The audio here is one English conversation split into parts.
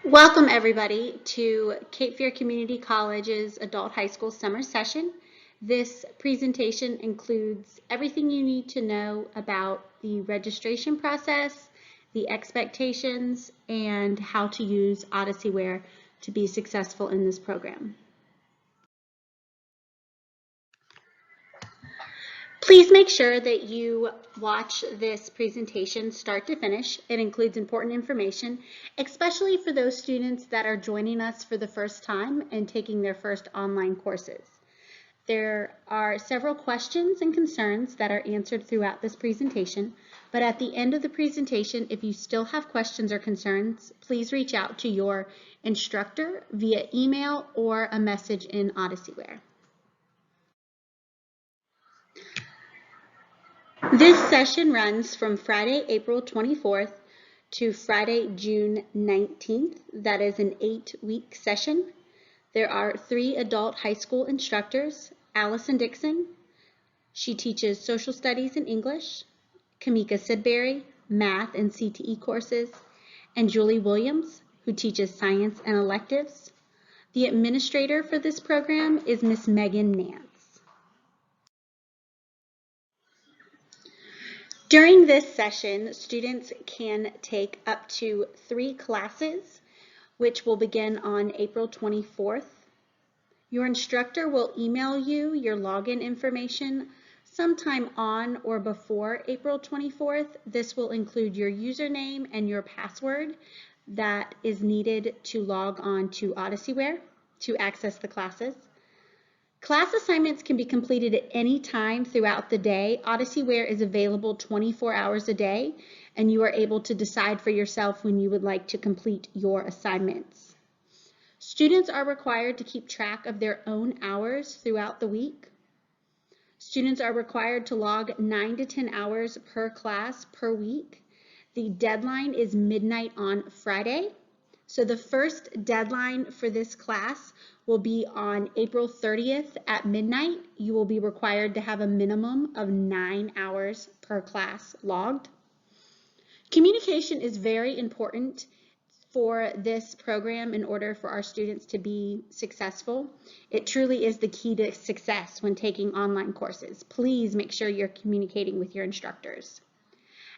Welcome everybody to Cape Fear Community College's Adult High School Summer Session. This presentation includes everything you need to know about the registration process, the expectations, and how to use Odysseyware to be successful in this program. Please make sure that you watch this presentation start to finish. It includes important information, especially for those students that are joining us for the first time and taking their first online courses. There are several questions and concerns that are answered throughout this presentation, but at the end of the presentation, if you still have questions or concerns, please reach out to your instructor via email or a message in Odysseyware. This session runs from Friday, April 24th to Friday, June 19th. That is an 8-week session. There are 3 adult high school instructors: Allison Dixon, she teaches social studies and English; Kamika Sidbury, math and CTE courses; and Julie Williams, who teaches science and electives. The administrator for this program is Miss Megan Nance. During this session, students can take up to 3 classes, which will begin on April 24th. Your instructor will email you your login information sometime on or before April 24th. This will include your username and your password that is needed to log on to Odysseyware to access the classes. Class assignments can be completed at any time throughout the day. Odysseyware is available 24 hours a day, and you are able to decide for yourself when you would like to complete your assignments. Students are required to keep track of their own hours throughout the week. Students are required to log 9 to 10 hours per class per week. The deadline is midnight on Friday. So the first deadline for this class will be on April 30th at midnight. You will be required to have a minimum of 9 hours per class logged. Communication is very important for this program in order for our students to be successful. It truly is the key to success when taking online courses. Please make sure you're communicating with your instructors.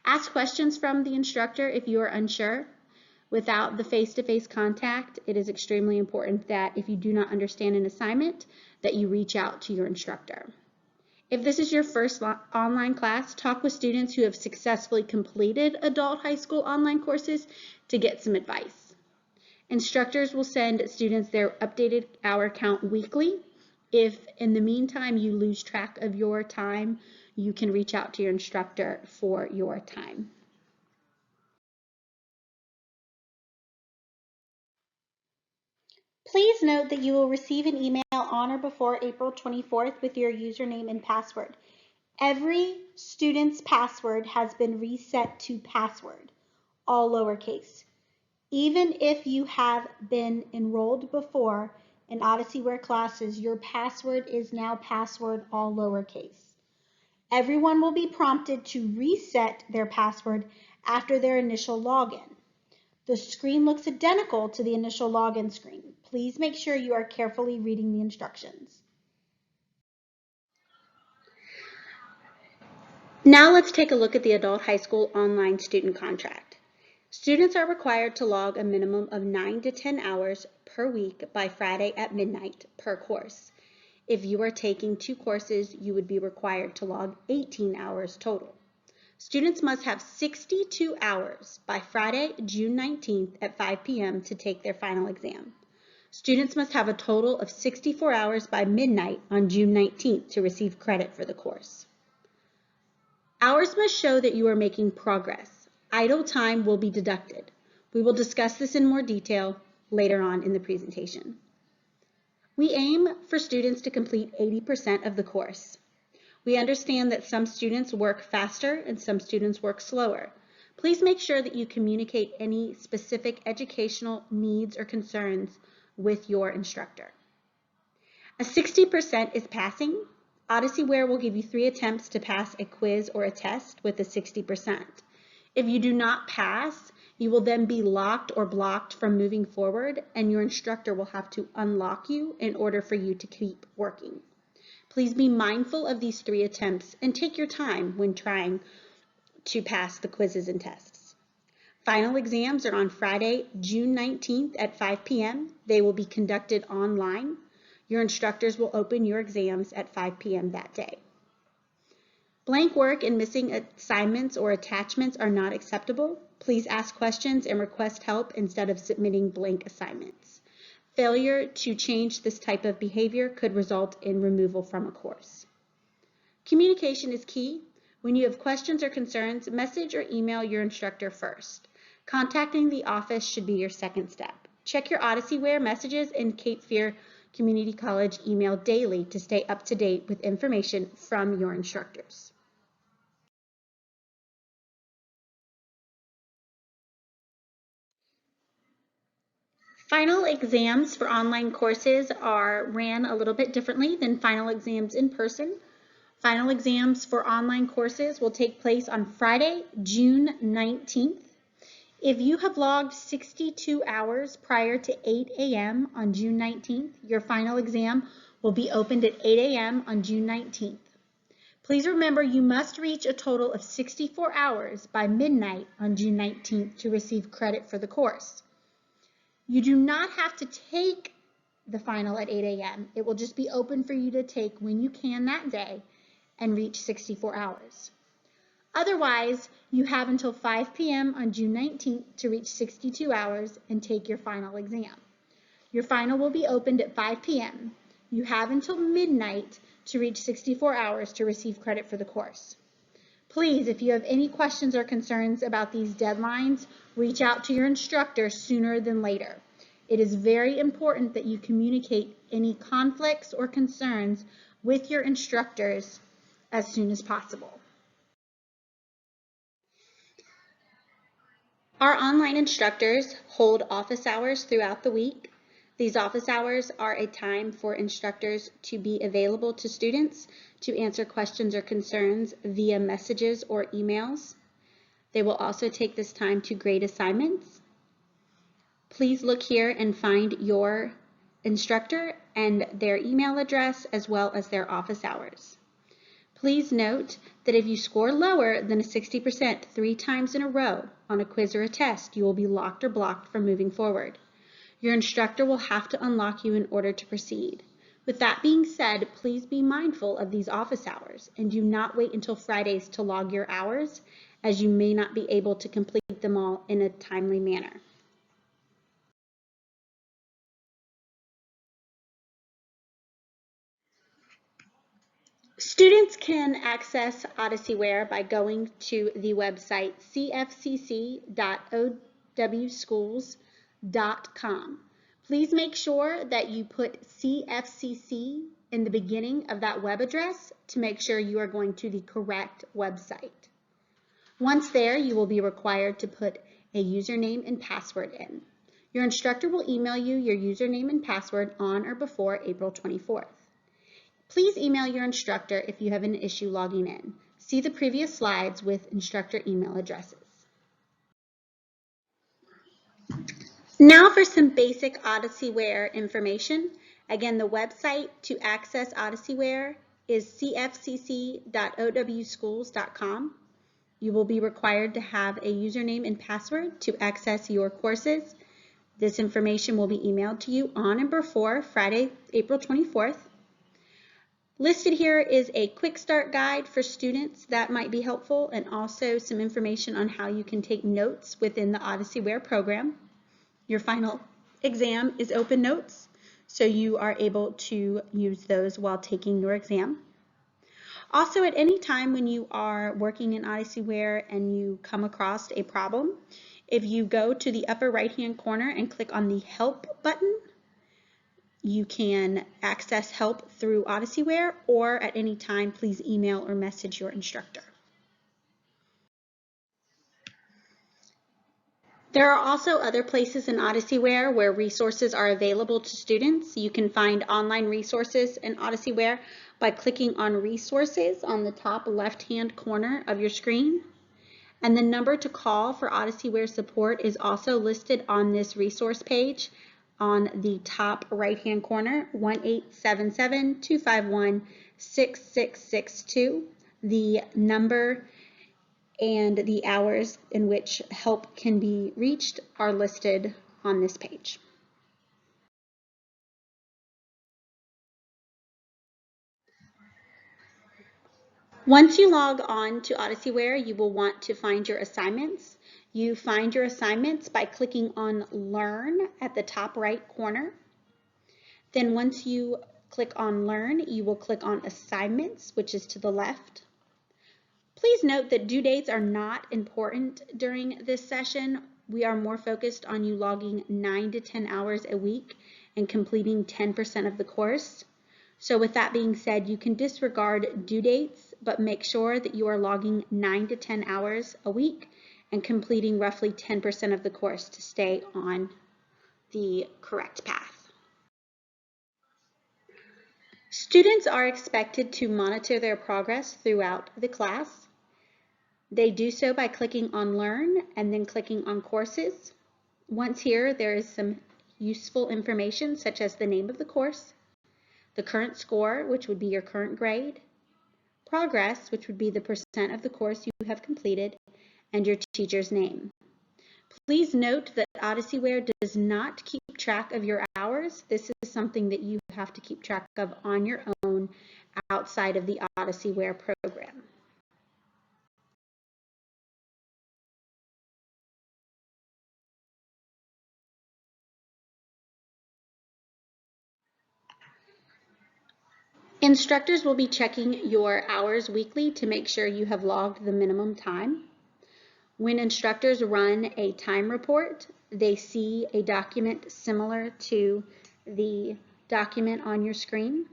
Ask questions from the instructor if you are unsure. Without the face-to-face contact, it is extremely important that if you do not understand an assignment, that you reach out to your instructor. If this is your first online class, talk with students who have successfully completed adult high school online courses to get some advice. Instructors will send students their updated hour count weekly. If in the meantime you lose track of your time, you can reach out to your instructor for your time. Please note that you will receive an email on or before April 24th with your username and password. Every student's password has been reset to password, all lowercase. Even if you have been enrolled before in Odysseyware classes, your password is now password, all lowercase. Everyone will be prompted to reset their password after their initial login. The screen looks identical to the initial login screen. Please make sure you are carefully reading the instructions. Now let's take a look at the adult high school online student contract. Students are required to log a minimum of 9 to 10 hours per week by Friday at midnight per course. If you are taking 2 courses, you would be required to log 18 hours total. Students must have 62 hours by Friday, June 19th at 5 p.m. to take their final exam. Students must have a total of 64 hours by midnight on June 19th to receive credit for the course. Hours must show that you are making progress. Idle time will be deducted. We will discuss this in more detail later on in the presentation. We aim for students to complete 80% of the course. We understand that some students work faster and some students work slower. Please make sure that you communicate any specific educational needs or concerns with your instructor. A 60% is passing. Odysseyware will give you 3 attempts to pass a quiz or a test with a 60%. If you do not pass, You will then be locked or blocked from moving forward, and your instructor will have to unlock you in order for you to keep working. Please be mindful of these 3 attempts and take your time when trying to pass the quizzes and tests. Final exams are on Friday, June 19th at 5 p.m. They will be conducted online. Your instructors will open your exams at 5 p.m. that day. Blank work and missing assignments or attachments are not acceptable. Please ask questions and request help instead of submitting blank assignments. Failure to change this type of behavior could result in removal from a course. Communication is key. When you have questions or concerns, message or email your instructor first. Contacting the office should be your second step. Check your OdysseyWare messages and Cape Fear Community College email daily to stay up to date with information from your instructors. Final exams for online courses are ran a little bit differently than final exams in person. Final exams for online courses will take place on Friday, June 19th. If you have logged 62 hours prior to 8 a.m. on June 19th, your final exam will be opened at 8 a.m. on June 19th. Please remember you must reach a total of 64 hours by midnight on June 19th to receive credit for the course. You do not have to take the final at 8 a.m. It will just be open for you to take when you can that day and reach 64 hours. Otherwise, you have until 5 p.m. on June 19th to reach 62 hours and take your final exam. Your final will be opened at 5 p.m. You have until midnight to reach 64 hours to receive credit for the course. Please, if you have any questions or concerns about these deadlines, reach out to your instructor sooner than later. It is very important that you communicate any conflicts or concerns with your instructors as soon as possible. Our online instructors hold office hours throughout the week. These office hours are a time for instructors to be available to students to answer questions or concerns via messages or emails. They will also take this time to grade assignments. Please look here and find your instructor and their email address as well as their office hours. Please note that if you score lower than a 60% 3 times in a row on a quiz or a test, you will be locked or blocked from moving forward. Your instructor will have to unlock you in order to proceed. With that being said, please be mindful of these office hours and do not wait until Fridays to log your hours, as you may not be able to complete them all in a timely manner. Students can access OdysseyWare by going to the website cfcc.owschools.com. Please make sure that you put CFCC in the beginning of that web address to make sure you are going to the correct website. Once there, you will be required to put a username and password in. Your instructor will email you your username and password on or before April 24th. Please email your instructor if you have an issue logging in. See the previous slides with instructor email addresses. Now for some basic OdysseyWare information. Again, the website to access OdysseyWare is cfcc.owschools.com. You will be required to have a username and password to access your courses. This information will be emailed to you on and before Friday, April 24th. Listed here is a quick start guide for students that might be helpful, and also some information on how you can take notes within the OdysseyWare program. Your final exam is open notes, so you are able to use those while taking your exam. Also, at any time when you are working in OdysseyWare and you come across a problem, if you go to the upper right-hand corner and click on the Help button, you can access help through OdysseyWare, or at any time, please email or message your instructor. There are also other places in OdysseyWare where resources are available to students. You can find online resources in OdysseyWare by clicking on Resources on the top left-hand corner of your screen. And the number to call for OdysseyWare support is also listed on this resource page on the top right-hand corner, 1-877-251-6662. The number and the hours in which help can be reached are listed on this page. Once you log on to OdysseyWare, you will want to find your assignments. You find your assignments by clicking on Learn at the top right corner. Then once you click on Learn, you will click on Assignments, which is to the left. Please note that due dates are not important during this session. We are more focused on you logging 9 to 10 hours a week and completing 10% of the course. So with that being said, you can disregard due dates, but make sure that you are logging 9 to 10 hours a week and completing roughly 10% of the course to stay on the correct path. Students are expected to monitor their progress throughout the class. They do so by clicking on Learn and then clicking on Courses. Once here, there is some useful information such as the name of the course, the current score, which would be your current grade, progress, which would be the percent of the course you have completed, and your teacher's name. Please note that OdysseyWare does not keep track of your hours. This is something that you have to keep track of on your own outside of the OdysseyWare program. Instructors will be checking your hours weekly to make sure you have logged the minimum time. When instructors run a time report, they see a document similar to the document on your screen.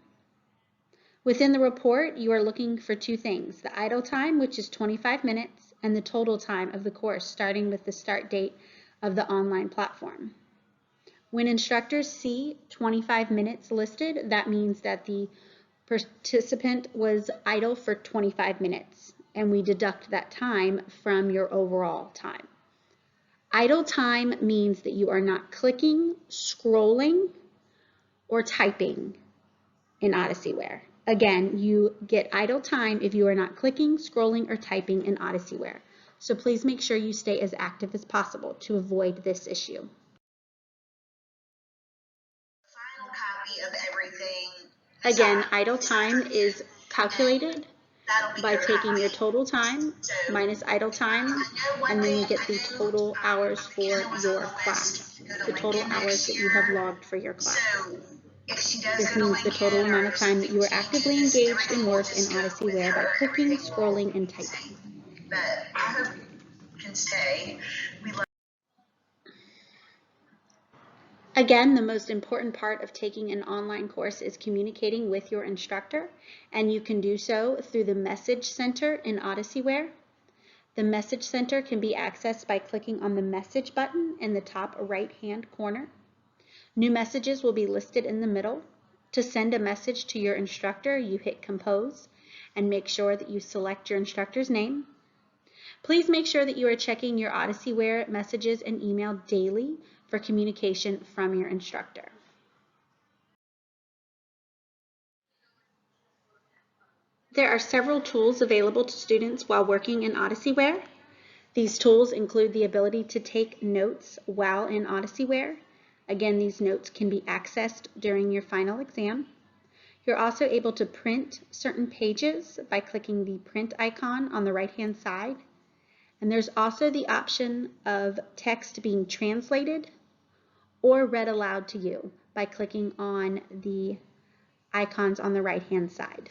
Within the report, you are looking for two things: the idle time, which is 25 minutes, and the total time of the course, starting with the start date of the online platform. When instructors see 25 minutes listed, that means that the participant was idle for 25 minutes, and we deduct that time from your overall time. Idle time means that you are not clicking, scrolling, or typing in OdysseyWare. Again, you get idle time if you are not clicking, scrolling, or typing in OdysseyWare. So please make sure you stay as active as possible to avoid this issue. Final copy of everything. Again, idle time is calculated by taking your total time minus idle time, and then you get the total hours for your class, the total hours that you have logged for your class. This means the total amount of time that you are actively engaged in work in OdysseyWare by clicking, scrolling, and typing. But I hope you can stay. Again, the most important part of taking an online course is communicating with your instructor, and you can do so through the Message Center in OdysseyWare. The Message Center can be accessed by clicking on the Message button in the top right-hand corner. New messages will be listed in the middle. To send a message to your instructor, you hit Compose and make sure that you select your instructor's name. Please make sure that you are checking your OdysseyWare messages and email daily for communication from your instructor. There are several tools available to students while working in OdysseyWare. These tools include the ability to take notes while in OdysseyWare. Again, these notes can be accessed during your final exam. You're also able to print certain pages by clicking the print icon on the right-hand side. And there's also the option of text being translated or read aloud to you by clicking on the icons on the right-hand side.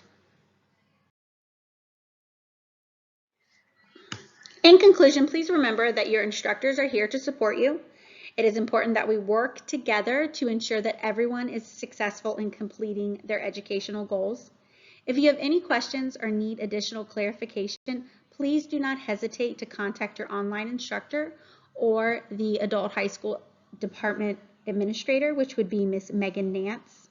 In conclusion, please remember that your instructors are here to support you. It is important that we work together to ensure that everyone is successful in completing their educational goals. If you have any questions or need additional clarification, please do not hesitate to contact your online instructor or the Adult High School Department Administrator, which would be Ms. Megan Nance.